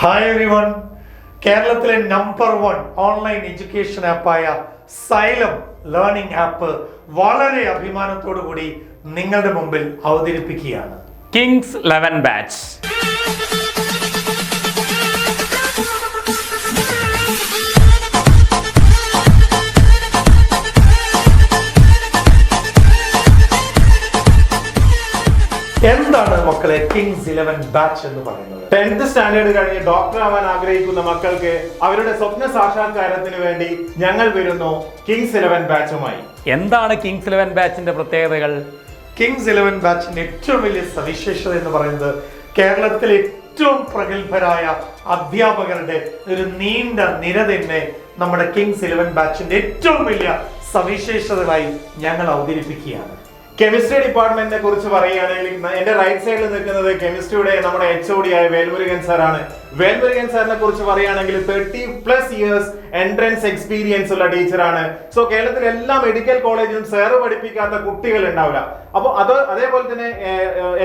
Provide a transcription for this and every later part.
Hi everyone. കേരളത്തിലെ number 1 online education ആപ്പായ Xylem learning app വളരെ അഭിമാനത്തോടു കൂടി നിങ്ങളുടെ മുമ്പിൽ അവതരിപ്പിക്കുകയാണ് കിങ്സ് 11 ബാച്ച്. എന്താണ് മക്കളെ കിങ്സ് 11 ബാച്ച് എന്ന് പറയുന്നത്? 10th സ്റ്റാൻഡേർഡ് കഴിഞ്ഞ് ഡോക്ടർ ആവാൻ ആഗ്രഹിക്കുന്ന മക്കൾക്ക് അവരുടെ സ്വപ്ന സാക്ഷാത്കാരത്തിന് വേണ്ടി ഞങ്ങൾ വരുന്നു കിങ്സ് 11 ബാച്ചുമായി. എന്താണ് കിങ്സ് 11 ബാച്ചിന്റെ പ്രത്യേകതകൾ? കിങ്സ് 11 ബാച്ചിന്റെ ഏറ്റവും വലിയ സവിശേഷത എന്ന് പറയുന്നത് കേരളത്തിലെ ഏറ്റവും പ്രഗത്ഭരായ അധ്യാപകരുടെ ഒരു നീണ്ട നിര തന്നെ നമ്മുടെ കിങ്സ് 11 ബാച്ചിന്റെ ഏറ്റവും വലിയ സവിശേഷതകളായി ഞങ്ങൾ അവതരിപ്പിക്കുകയാണ്. കെമിസ്ട്രി ഡിപ്പാർട്ട്മെന്റിനെ കുറിച്ച് പറയുകയാണെങ്കിൽ എന്റെ റൈറ്റ് സൈഡിൽ നിൽക്കുന്നത് കെമിസ്ട്രിയുടെ നമ്മുടെ HOD ആയ വേൽമുരുകൻ സാറാണ്. വേൽമുരുകൻ സാറിനെ കുറിച്ച് പറയുകയാണെങ്കിൽ 30+ ഇയേഴ്സ് എൻട്രൻസ് എക്സ്പീരിയൻസ് ഉള്ള ടീച്ചറാണ്. സോ കേരളത്തിലെ എല്ലാ മെഡിക്കൽ കോളേജിലും സാറ് പഠിപ്പിക്കാത്ത കുട്ടികൾ ഉണ്ടാവില്ല. അപ്പോൾ അതേപോലെ തന്നെ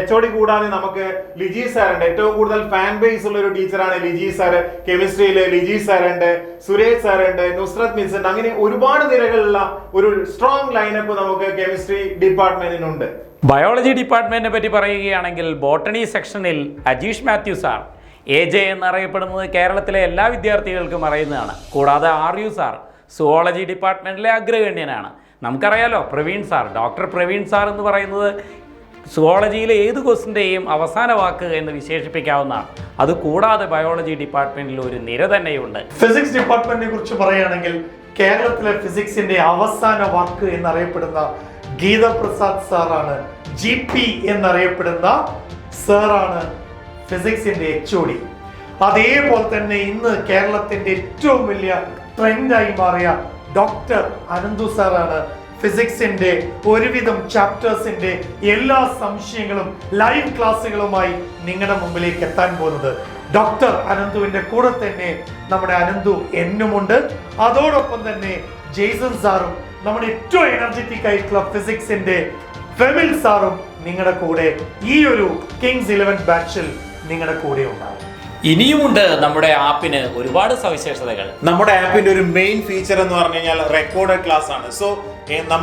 HOD കൂടാതെ നമുക്ക് ലിജി സാറുണ്ട്. ഏറ്റവും കൂടുതൽ ഫാൻ ബേസ് ഉള്ള ഒരു ടീച്ചറാണ് ലിജി സാറ്. കെമിസ്ട്രിയില് ലിജി സാറുണ്ട്, സുരേഷ് സാറുണ്ട്, നുസ്രത് മിസ് ഉണ്ട്. അങ്ങനെ ഒരുപാട് നിരകളുള്ള ഒരു സ്ട്രോങ് ലൈനപ്പ് നമുക്ക് കെമിസ്ട്രി ഡിപ്പാർട്ട്മെന്റിനുണ്ട്. ബയോളജി ഡിപ്പാർട്ട്മെന്റിനെ പറ്റി പറയുകയാണെങ്കിൽ ബോട്ടണി സെക്ഷനിൽ അജീഷ് മാത്യു സാർ, AJ എന്നറിയപ്പെടുന്നത് കേരളത്തിലെ എല്ലാ വിദ്യാർത്ഥികൾക്കും അറിയുന്നതാണ്. കൂടാതെ RU സാർ സുവോളജി ഡിപ്പാർട്ട്മെന്റിലെ അഗ്രഗണ്യനാണ്. നമുക്കറിയാലോ Praveen sir, doctor Praveen sir എന്ന് പറയുന്നത് സുവോളജിയിലെ ഏത് ക്വസ്റ്റിൻ്റെയും അവസാന വാക്ക് എന്ന് വിശേഷിപ്പിക്കാവുന്നതാണ്. അതുകൂടാതെ ബയോളജി ഡിപ്പാർട്ട്മെന്റിൽ ഒരു നിര തന്നെയുണ്ട്. ഫിസിക്സ് ഡിപ്പാർട്ട്മെന്റിനെ കുറിച്ച് പറയുകയാണെങ്കിൽ കേരളത്തിലെ ഫിസിക്സിന്റെ അവസാന വാക്ക് എന്നറിയപ്പെടുന്ന ഗീത പ്രസാദ് സാറാണ്. GP എന്നറിയപ്പെടുന്ന സാറാണ് ഫിസിക്സിന്റെ HOD. അതേപോലെ തന്നെ ഇന്ന് കേരളത്തിന്റെ ഏറ്റവും വലിയ ട്രെൻഡായി മാറിയ ഡോക്ടർ അനന്തു സാറാണ് ഫിസിക്സിന്റെ ഒരുവിധം ചാപ്റ്റേഴ്സിന്റെ എല്ലാ സംശയങ്ങളും ലൈവ് ക്ലാസ്സുകളുമായി നിങ്ങളുടെ മുമ്പിലേക്ക് എത്താൻ പോകുന്നത്. ഡോക്ടർ അനന്തുവിന്റെ കൂടെ തന്നെ നമ്മുടെ അനന്തു എന്നുമുണ്ട്. അതോടൊപ്പം തന്നെ ജെയ്സൺ സാറും നമ്മുടെ ഏറ്റവും എനർജറ്റിക് ആയിട്ടുള്ള ഫിസിക്സിന്റെ ഫെമിൽ സാറും നിങ്ങളുടെ കൂടെ ഈ ഒരു കിങ്സ് 11 ബാച്ചിൽ നിങ്ങളുടെ കൂടെ ഉണ്ടാവും. ഇനിയുമുണ്ട് നമ്മുടെ ആപ്പിന് ഒരുപാട് സവിശേഷതകൾ. നമ്മുടെ ആപ്പിന്റെ ഒരു മെയിൻ ഫീച്ചർ എന്ന് പറഞ്ഞു കഴിഞ്ഞാൽ റെക്കോർഡഡ് ക്ലാസ് ആണ്. സോ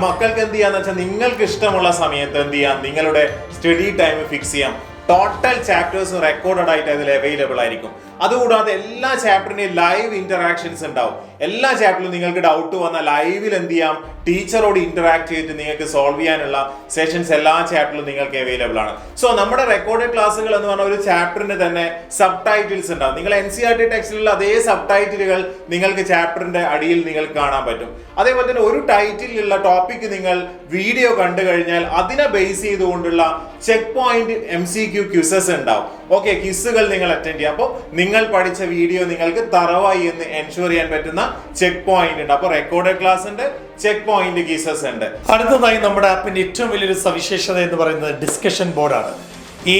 മക്കൾക്ക് എന്ത് ചെയ്യാന്ന് വെച്ചാൽ നിങ്ങൾക്ക് ഇഷ്ടമുള്ള സമയത്ത് എന്ത് ചെയ്യാം, നിങ്ങളുടെ സ്റ്റഡി ടൈം ഫിക്സ് ചെയ്യാം. ടോട്ടൽ ചാപ്റ്റേഴ്സും റെക്കോർഡഡ് ആയിട്ട് അതിൽ അവൈലബിൾ ആയിരിക്കും. അതുകൂടാതെ എല്ലാ ചാപ്റ്ററിന്റെയും ലൈവ് ഇന്ററാക്ഷൻസ് ഉണ്ടാവും. എല്ലാ ചാപ്റ്ററിലും നിങ്ങൾക്ക് ഡൗട്ട് വന്നാൽ ലൈവിൽ എന്ത് ചെയ്യാം, ടീച്ചറോട് ഇന്ററാക്ട് ചെയ്തിട്ട് നിങ്ങൾക്ക് സോൾവ് ചെയ്യാനുള്ള സെഷൻസ് എല്ലാ ചാപ്റ്ററിലും നിങ്ങൾക്ക് അവൈലബിൾ ആണ്. സോ നമ്മുടെ റെക്കോർഡഡ് ക്ലാസ്സുകൾ എന്ന് പറഞ്ഞാൽ ഒരു ചാപ്റ്ററിന് തന്നെ സബ് ടൈറ്റിൽസ് ഉണ്ടാവും. നിങ്ങൾ NCERT ടെക്സ്റ്റിലുള്ള അതേ സബ് ടൈറ്റിലുകൾ നിങ്ങൾക്ക് ചാപ്റ്ററിന്റെ അടിയിൽ നിങ്ങൾക്ക് കാണാൻ പറ്റും. അതേപോലെ തന്നെ ഒരു ടൈറ്റിലുള്ള ടോപ്പിക് നിങ്ങൾ വീഡിയോ കണ്ടു കഴിഞ്ഞാൽ അതിനെ ബേസ് ചെയ്തുകൊണ്ടുള്ള ചെക്ക് പോയിന്റ് MCQ ക്വിസസ് ഉണ്ടാവും. ഓക്കെ, ക്വിസുകൾ നിങ്ങൾ അറ്റൻഡ് ചെയ്യുക. അപ്പോൾ നിങ്ങൾ പഠിച്ച വീഡിയോ നിങ്ങൾക്ക് തറവായി എന്ന് എൻഷുർ ചെയ്യാൻ പറ്റുന്ന ചെക്ക് പോയിന്റ് ഉണ്ട്. അപ്പോൾ റെക്കോർഡഡ് ക്ലാസ് ഉണ്ട്, ചെക്ക് പോയിന്റ് ക്വിസസ് ഉണ്ട്. അടുത്തതായി നമ്മുടെ ആപ്പിന്റെ ഏറ്റവും വലിയൊരു സവിശേഷത എന്ന് പറയുന്നത് ഡിസ്കഷൻ ബോർഡാണ്.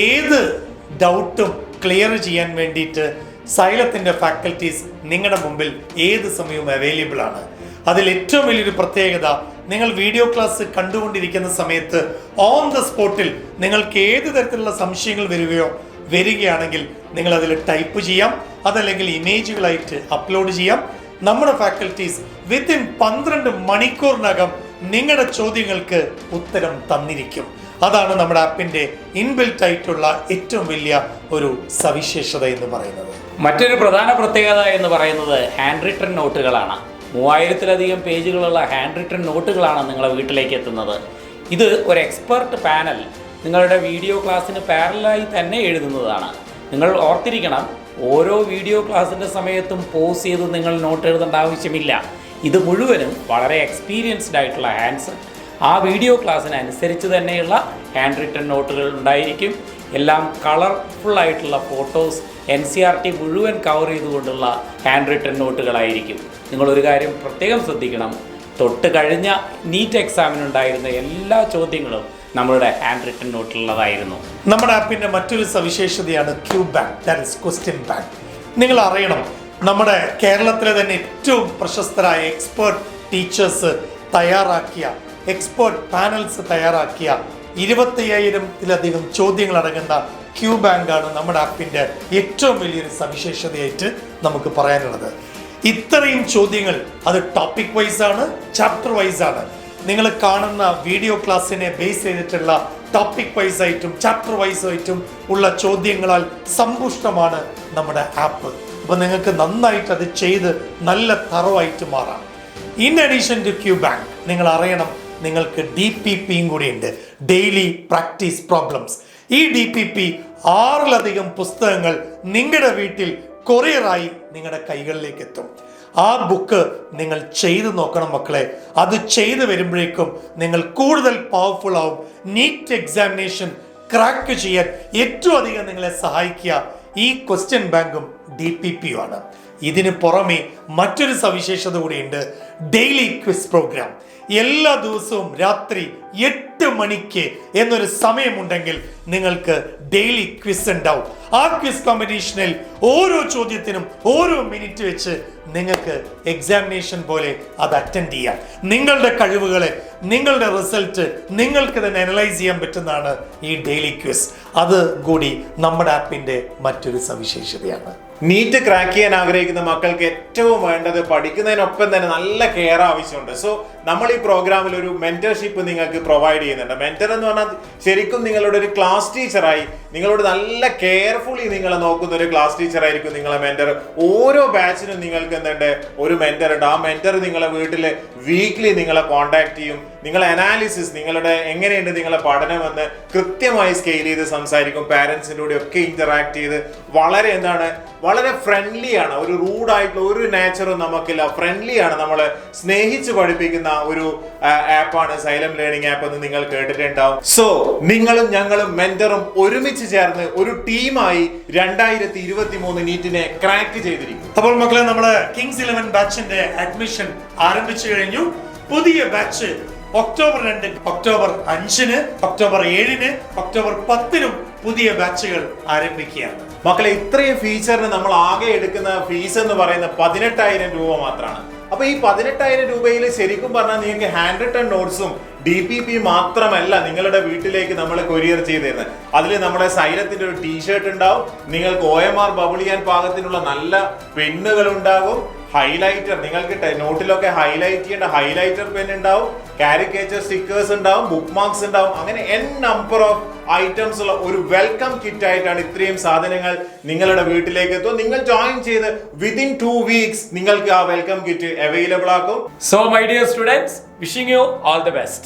ഏത് ഡൗട്ടും ക്ലിയർ ചെയ്യാൻ വേണ്ടിയിട്ട് സൈലത്തിന്റെ ഫാക്കൽറ്റീസ് നിങ്ങളുടെ മുമ്പിൽ ഏത് സമയവും അവൈലബിൾ ആണ്. അതിൽ ഏറ്റവും വലിയൊരു പ്രത്യേകത, നിങ്ങൾ വീഡിയോ ക്ലാസ് കണ്ടുകൊണ്ടിരിക്കുന്ന സമയത്ത് ഓൺ ദ സ്പോട്ടിൽ നിങ്ങൾക്ക് ഏത് തരത്തിലുള്ള സംശയങ്ങൾ വരികയാണെങ്കിൽ നിങ്ങൾ അതിൽ ടൈപ്പ് ചെയ്യാം, അതല്ലെങ്കിൽ ഇമേജുകളായിട്ട് അപ്ലോഡ് ചെയ്യാം. നമ്മുടെ ഫാക്കൽറ്റീസ് വിത്തിൻ 12 മണിക്കൂറിനകം നിങ്ങളുടെ ചോദ്യങ്ങൾക്ക് ഉത്തരം തന്നിരിക്കും. അതാണ് നമ്മുടെ ആപ്പിന്റെ ഇൻബിൽറ്റ് ആയിട്ടുള്ള ഏറ്റവും വലിയ ഒരു സവിശേഷത എന്ന് പറയുന്നത്. മറ്റൊരു പ്രധാന പ്രത്യേകത എന്ന് പറയുന്നത് ഹാൻഡ് റിട്ടൺ നോട്ടുകളാണ്. 3000-ലധികം പേജുകളുള്ള ഹാൻഡ് റിട്ടൺ നോട്ടുകളാണ് നിങ്ങളുടെ വീട്ടിലേക്ക് എത്തുന്നത്. ഇത് ഒരു എക്സ്പെർട്ട് പാനൽ നിങ്ങളുടെ വീഡിയോ ക്ലാസ്സിന് പാരലായി തന്നെ എഴുതുന്നതാണ്. നിങ്ങൾ ഓർത്തിരിക്കണം, ഓരോ വീഡിയോ ക്ലാസ്സിൻ്റെ സമയത്തും പോസ് ചെയ്ത് നിങ്ങൾ നോട്ട് എഴുതേണ്ട ആവശ്യമില്ല. ഇത് മുഴുവനും വളരെ എക്സ്പീരിയൻസ്ഡ് ആയിട്ടുള്ള ഹാൻഡ്സ് ആ വീഡിയോ ക്ലാസ്സിനനുസരിച്ച് തന്നെയുള്ള ഹാൻഡ് റിട്ടൺ നോട്ടുകൾ ഉണ്ടായിരിക്കും. എല്ലാം കളർഫുള്ളായിട്ടുള്ള ഫോട്ടോസ്, NCERT മുഴുവൻ കവർ ചെയ്തുകൊണ്ടുള്ള ഹാൻഡ് റിട്ടൺ നോട്ടുകളായിരിക്കും. നിങ്ങളൊരു കാര്യം പ്രത്യേകം ശ്രദ്ധിക്കണം, തൊട്ട് കഴിഞ്ഞ NEET എക്സാമിനുണ്ടായിരുന്ന എല്ലാ ചോദ്യങ്ങളും നമ്മളുടെ ഹാൻഡ് റിട്ടൺ നോട്ടിലുള്ളതായിരുന്നു. നമ്മുടെ ആപ്പിന്റെ മറ്റൊരു സവിശേഷതയാണ് Q bank, that is question bank. നിങ്ങൾ അറിയണം, നമ്മുടെ കേരളത്തിലെ തന്നെ ഏറ്റവും പ്രശസ്തരായ എക്സ്പേർട്ട് ടീച്ചേഴ്സ് തയ്യാറാക്കിയ, എക്സ്പേർട്ട് പാനൽസ് തയ്യാറാക്കിയ 25,000-ലധികം ചോദ്യങ്ങൾ അടങ്ങുന്ന ക്യൂ ബാങ്ക് ആണ് നമ്മുടെ ആപ്പിന്റെ ഏറ്റവും വലിയൊരു സവിശേഷതയായിട്ട് നമുക്ക് പറയാനുള്ളത്. ഇത്രയും ചോദ്യങ്ങൾ അത് ടോപ്പിക് വൈസ് ആണ്, ചാപ്റ്റർ വൈസ് ആണ്. നിങ്ങൾ കാണുന്ന വീഡിയോ ക്ലാസ്സിനെ ബേസ് ചെയ്തിട്ടുള്ള ടോപ്പിക് വൈസ് ആയിട്ടും ചാപ്റ്റർ വൈസ് ആയിട്ടും ഉള്ള ചോദ്യങ്ങളാൽ സമ്പുഷ്ടമാണ് നമ്മുടെ ആപ്പ്. അപ്പൊ നിങ്ങൾക്ക് നന്നായിട്ട് അത് ചെയ്ത് നല്ല തറവായിട്ട് മാറാം. In addition to Q bank നിങ്ങൾ അറിയണം, നിങ്ങൾക്ക് DPPയും കൂടി ഉണ്ട്, ഡെയിലി പ്രാക്ടീസ് പ്രോബ്ലംസ്. ഈ DPP 6ലധികം പുസ്തകങ്ങൾ നിങ്ങളുടെ വീട്ടിൽ കൊറിയറായി നിങ്ങളുടെ കൈകളിലേക്ക് എത്തും. ആ ബുക്ക് നിങ്ങൾ ചെയ്തു നോക്കണം മക്കളെ. അത് ചെയ്തു വരുമ്പോഴേക്കും നിങ്ങൾ കൂടുതൽ പവർഫുൾ ആവും. നീറ്റ് എക്സാമിനേഷൻ ക്രാക്ക് ചെയ്യാൻ ഏറ്റവും അധികം നിങ്ങളെ സഹായിക്കുക ഈ ക്വസ്റ്റ്യൻ ബാങ്കും DPPയും ആണ്. ഇതിന് പുറമെ മറ്റൊരു സവിശേഷത കൂടിയുണ്ട്, ഡെയിലി ക്വിസ് പ്രോഗ്രാം. എല്ലാ ദിവസവും രാത്രി 8 മണിക്ക് എന്നൊരു സമയമുണ്ടെങ്കിൽ നിങ്ങൾക്ക് ഡെയിലി ക്വിസ് ഉണ്ടാവും. ആ ക്വിസ് കോമ്പറ്റീഷനിൽ ഓരോ ചോദ്യത്തിനും ഓരോ മിനിറ്റ് വെച്ച് നിങ്ങൾക്ക് എക്സാമിനേഷൻ പോലെ അത് അറ്റൻഡ് ചെയ്യാം. നിങ്ങളുടെ കഴിവുകളെ, നിങ്ങളുടെ റിസൾട്ട് നിങ്ങൾക്ക് തന്നെ അനലൈസ് ചെയ്യാൻ പറ്റുന്നതാണ് ഈ ഡെയിലി ക്വിസ്. അത് കൂടി നമ്മുടെ ആപ്പിന്റെ മറ്റൊരു സവിശേഷതയാണ്. നീറ്റ് ക്രാക്ക് ചെയ്യാൻ ആഗ്രഹിക്കുന്ന മക്കൾക്ക് ഏറ്റവും വേണ്ടത് പഠിക്കുന്നതിനൊപ്പം തന്നെ നല്ല കെയർ ആവശ്യമുണ്ട്. സോ നമ്മൾ ഈ പ്രോഗ്രാമിൽ ഒരു മെന്റർഷിപ്പ് നിങ്ങൾക്ക് പ്രൊവൈഡ് ചെയ്യുന്നുണ്ട്. മെന്റർ എന്ന് പറഞ്ഞാൽ ശരിക്കും നിങ്ങളുടെ ഒരു ക്ലാസ് ടീച്ചറായി നിങ്ങളോട് നല്ല കെയർഫുള്ളി നിങ്ങളെ നോക്കുന്ന ഒരു ക്ലാസ് ടീച്ചർ ആയിരിക്കും നിങ്ങളെ മെന്റർ. ഓരോ ബാച്ചിനും നിങ്ങൾക്ക് എന്തുണ്ട്, ഒരു മെന്റർ ഉണ്ട്. ആ മെന്റർ നിങ്ങളെ വീട്ടിൽ വീക്ക്ലി നിങ്ങളെ കോൺടാക്ട് ചെയ്യും. നിങ്ങളെ അനാലിസിസ്, നിങ്ങളുടെ എങ്ങനെയുണ്ട് നിങ്ങളെ പഠനമെന്ന് കൃത്യമായി സ്കെയിൽ ചെയ്ത് സംസാരിക്കും. പാരന്റ്സിൻ്റെ കൂടെ ഒക്കെ ഇന്ററാക്ട് ചെയ്ത് വളരെ ഫ്രണ്ട്ലി ആണ്. ഒരു റൂഡായിട്ടുള്ള ഒരു നേച്ചറും നമുക്കില്ല. ഫ്രണ്ട്ലി ആണ്, നമ്മളെ സ്നേഹിച്ച് പഠിപ്പിക്കുന്ന ഒരു ആപ്പാണ് Xylem ലേണിംഗ് ആപ്പ് എന്ന് നിങ്ങൾ കേട്ടിട്ടുണ്ടാവും. സോ നിങ്ങളും ഞങ്ങളും മെന്ററും ഒരുമിച്ച് ചേർന്ന് ഒരു ടീമായി 2023 നീറ്റിനെ ക്രാക്ക് ചെയ്തിരിക്കും. അപ്പോൾ മക്കളെ, നമ്മുടെ കിങ്സ് 11 ബാച്ചിന്റെ അഡ്മിഷൻ ആരംഭിച്ചു കഴിഞ്ഞു. പുതിയ batch October 2, October 5, October 7, October 10 പുതിയ ബാച്ചുകൾ ആരംഭിക്കുകയാണ്. മക്കളെ, ഇത്രയും ഫീച്ചറിന് നമ്മൾ ആകെ എടുക്കുന്ന ഫീസ് എന്ന് പറയുന്നത് 18,000 രൂപ മാത്രമാണ്. അപ്പൊ ഈ 18,000 രൂപയിൽ ശരിക്കും പറഞ്ഞാൽ നിങ്ങൾക്ക് ഹാൻഡ് റിട്ടൺ നോട്ട്സും DPP മാത്രമല്ല നിങ്ങളുടെ വീട്ടിലേക്ക് നമ്മൾ കൊറിയർ ചെയ്ത് തരുന്നത്. അതിൽ നമ്മുടെ സൈലത്തിന്റെ ഒരു ടീഷർട്ട് ഉണ്ടാവും, നിങ്ങൾക്ക് OMR ബബിൾ ചെയ്യാൻ പാകത്തിനുള്ള നല്ല പെന്നുകൾ ഉണ്ടാകും, ഹൈലൈറ്റർ, നിങ്ങൾക്ക് നോട്ടിലൊക്കെ ഹൈലൈറ്റ് ചെയ്യേണ്ട ഹൈലൈറ്റർ പെൻ ഉണ്ടാവും, കാരിക്കേച്ചർ സ്റ്റിക്കേഴ്സ് ഉണ്ടാവും, ബുക്ക് മാർക്സ് ഉണ്ടാവും. അങ്ങനെ നമ്പർ ഓഫ് ഐറ്റംസ് ഉള്ള ഒരു വെൽക്കം കിറ്റ് ആയിട്ടാണ് ഇത്രയും സാധനങ്ങൾ നിങ്ങളുടെ വീട്ടിലേക്ക് എത്തും. നിങ്ങൾ ജോയിൻ ചെയ്ത് വിത്തിൻ 2 weeks നിങ്ങൾക്ക് ആ വെൽക്കം കിറ്റ് അവൈലബിൾ ആക്കും. So my dear students, wishing you all the best.